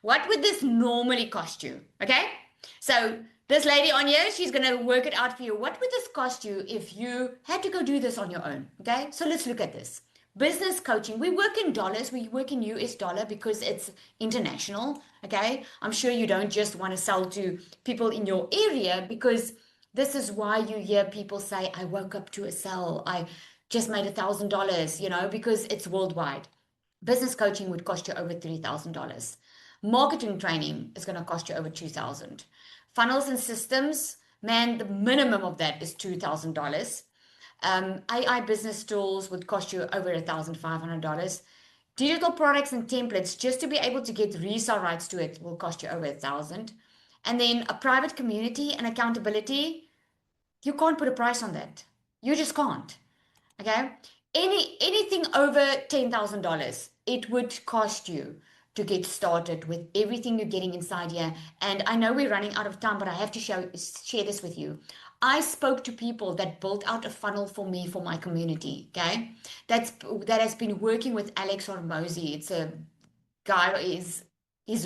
what would this normally cost you? Okay. So, this lady on here, she's going to work it out for you. What would this cost you if you had to go do this on your own? Okay, so let's look at this. Business coaching. We work in dollars. We work in US dollar because it's international. Okay, I'm sure you don't just want to sell to people in your area, because this is why you hear people say, I woke up to a sale. I just made $1,000, because it's worldwide. Business coaching would cost you over $3,000. Marketing training is going to cost you over $2,000. Funnels and systems, man, the minimum of that is $2,000. AI business tools would cost you over $1,500. Digital products and templates, just to be able to get resale rights to it, will cost you over $1,000. And then a private community and accountability, you can't put a price on that. You just can't. Okay, anything over $10,000, it would cost you to get started with everything you're getting inside here. And I know we're running out of time, but I have to share this with you. I spoke to people that built out a funnel for me for my community. Okay, that has been working with Alex Hormozy. It's a guy who is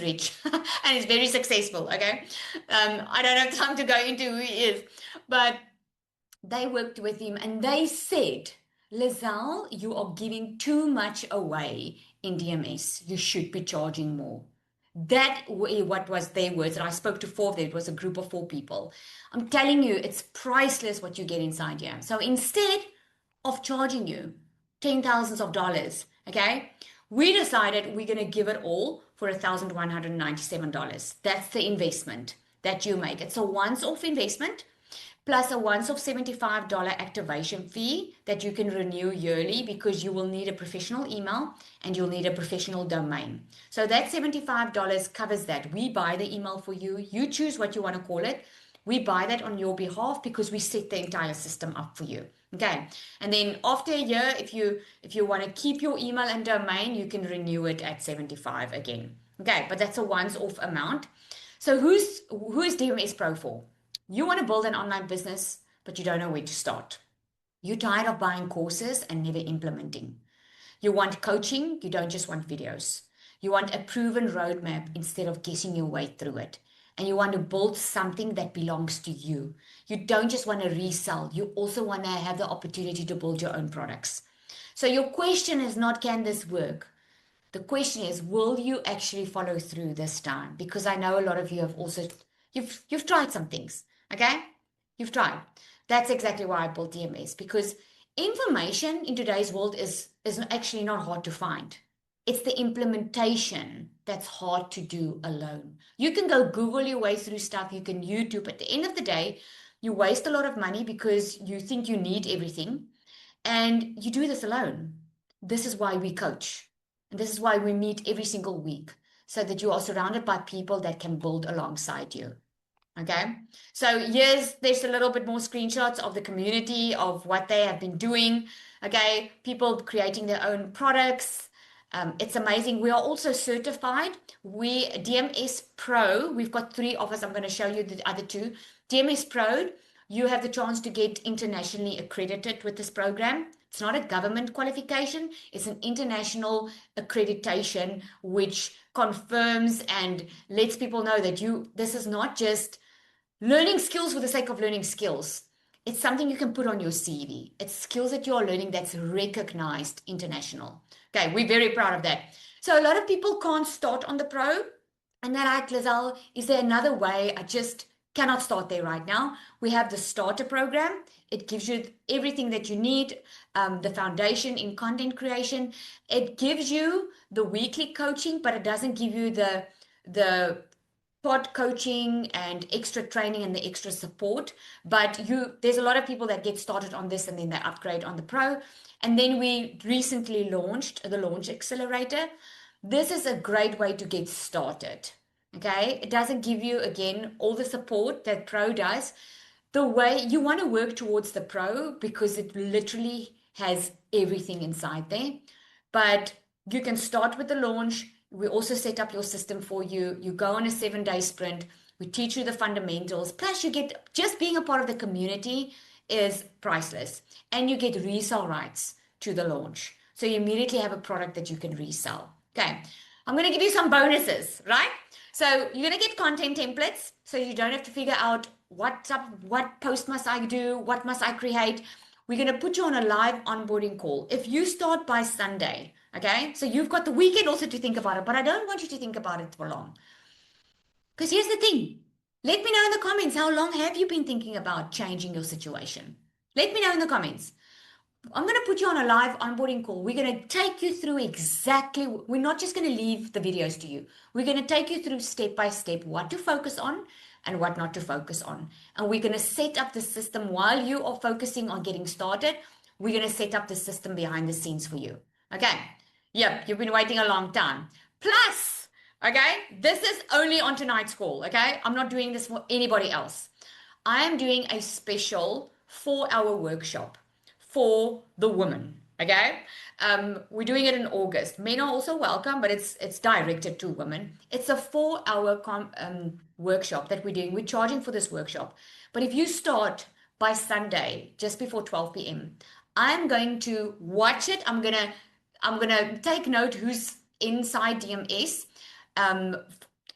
rich and he's very successful. Okay, I don't have time to go into who he is, but they worked with him and they said, Lizelle, you are giving too much away in DMS. You should be charging more. What was their words, and I spoke to 4 of them. It was a group of 4 people. I'm telling you, it's priceless what you get inside here. So instead of charging you 10,000s of dollars, okay, we decided we're going to give it all for $1,197. That's the investment that you make. It's a once-off investment plus a once-off $75 activation fee that you can renew yearly, because you will need a professional email and you'll need a professional domain. So that $75 covers that. We buy the email for you. You choose what you want to call it. We buy that on your behalf because we set the entire system up for you. Okay. And then after a year, if you want to keep your email and domain, you can renew it at 75 again. Okay, but that's a once-off amount. So who is DMS Pro for? You want to build an online business, but you don't know where to start. You're tired of buying courses and never implementing. You want coaching, you don't just want videos. You want a proven roadmap instead of guessing your way through it. And you want to build something that belongs to you. You don't just want to resell, you also want to have the opportunity to build your own products. So your question is not, can this work? The question is, will you actually follow through this time? Because I know a lot of you have also, you've tried some things, okay? You've tried. That's exactly why I built DMS, because information in today's world is actually not hard to find. It's the implementation that's hard to do alone. You can go Google your way through stuff, you can YouTube. At the end of the day, you waste a lot of money because you think you need everything, and you do this alone. This is why we coach. And this is why we meet every single week, so that you are surrounded by people that can build alongside you. Okay. So yes, there's a little bit more screenshots of the community, of what they have been doing. Okay. People creating their own products. It's amazing. We are also certified. We DMS Pro, we've got 3 of us. I'm going to show you the other 2. DMS Pro, you have the chance to get internationally accredited with this program. It's not a government qualification. It's an international accreditation, which confirms and lets people know that this is not just learning skills for the sake of learning skills. It's something you can put on your CV. It's skills that you're learning that's recognized international. Okay, we're very proud of that. So a lot of people can't start on the pro, and they're like, Lizelle, is there another way? I just cannot start there right now. We have the starter program. It gives you everything that you need, the foundation in content creation. It gives you the weekly coaching, but it doesn't give you the pod coaching and extra training and the extra support. But there's a lot of people that get started on this and then they upgrade on the pro. And then we recently launched the Launch Accelerator. This is a great way to get started. Okay, it doesn't give you, again, all the support that pro does. The way you want to work towards the pro, because it literally has everything inside there. But you can start with the launch. We also set up your system for you. You go on a 7-day sprint. We teach you the fundamentals. Plus, you get, just being a part of the community is priceless. And you get resale rights to the launch. So you immediately have a product that you can resell. Okay, I'm going to give you some bonuses, right? So you're going to get content templates, so you don't have to figure out what post must I do, what must I create. We're going to put you on a live onboarding call. If you start by Sunday, okay, so you've got the weekend also to think about it, but I don't want you to think about it for long. Because here's the thing. Let me know in the comments, how long have you been thinking about changing your situation? Let me know in the comments. I'm going to put you on a live onboarding call. We're going to take you through exactly, we're not just going to leave the videos to you. We're going to take you through step by step what to focus on and what not to focus on. And we're going to set up the system while you are focusing on getting started. We're going to set up the system behind the scenes for you. Okay. Yep. You've been waiting a long time. Plus, okay, this is only on tonight's call. Okay. I'm not doing this for anybody else. I am doing a special 4-hour workshop for the women. Okay, we're doing it in August. Men are also welcome, but it's directed to women. It's a 4-hour workshop that we're doing. We're charging for this workshop, but if you start by Sunday just before 12 p.m., I'm going to watch it. I'm gonna take note who's inside DMS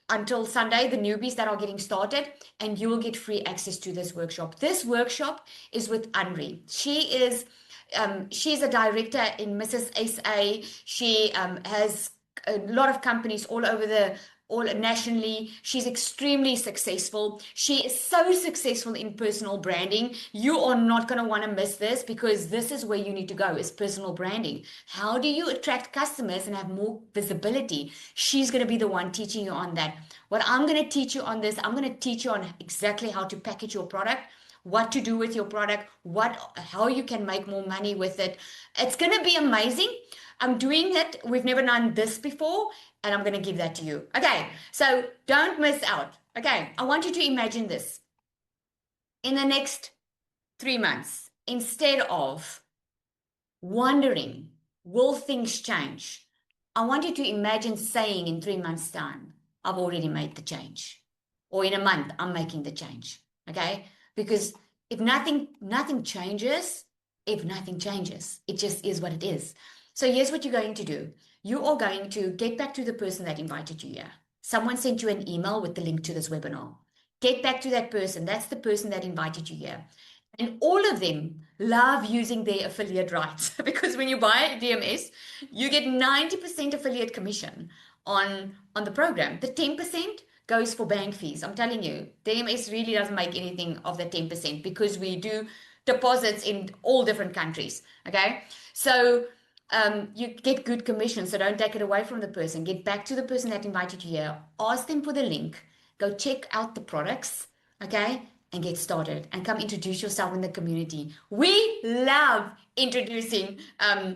until Sunday, the newbies that are getting started, and you will get free access to this workshop. This workshop is with Anri. She's a director in Mrs. SA. She has a lot of companies all over all nationally. She's extremely successful. She is so successful in personal branding. You are not going to want to miss this, because this is where you need to go, is personal branding. How do you attract customers and have more visibility? She's going to be the one teaching you on that. What I'm going to teach you on this, I'm going to teach you on exactly how to package your product, what to do with your product, how you can make more money with it. It's going to be amazing. I'm doing it. We've never done this before, and I'm going to give that to you. Okay, so don't miss out. Okay, I want you to imagine this. In the next 3 months, instead of wondering, will things change? I want you to imagine saying in 3 months' time, I've already made the change. Or in a month, I'm making the change. Okay? Because if nothing changes, it just is what it is. So here's what you're going to do. You are going to get back to the person that invited you here. Someone sent you an email with the link to this webinar. Get back to that person. That's the person that invited you here. And all of them love using their affiliate rights, because when you buy DMS, you get 90% affiliate commission on the program. The 10% goes for bank fees. I'm telling you, DMS really doesn't make anything of the 10%, because we do deposits in all different countries. Okay, so you get good commission, so don't take it away from the person. Get back to the person that invited you here. Ask them for the link. Go check out the products, okay, and get started and come introduce yourself in the community. We love introducing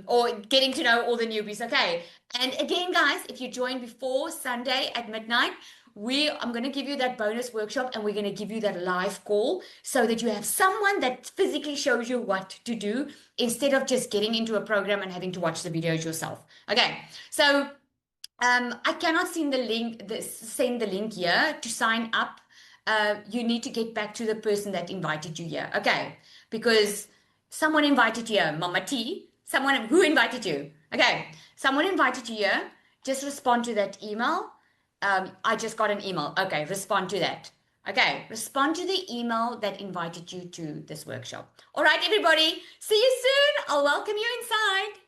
or getting to know all the newbies, okay? And again, guys, if you join before Sunday at midnight, I'm going to give you that bonus workshop, and we're going to give you that live call so that you have someone that physically shows you what to do, instead of just getting into a program and having to watch the videos yourself. Okay, so I cannot send the link here to sign up. You need to get back to the person that invited you here. Okay, because someone invited you here, Mama T. Who invited you? Okay, someone invited you here. Just respond to that email. I just got an email. Okay, respond to that. Okay, respond to the email that invited you to this workshop. All right, everybody. See you soon. I'll welcome you inside.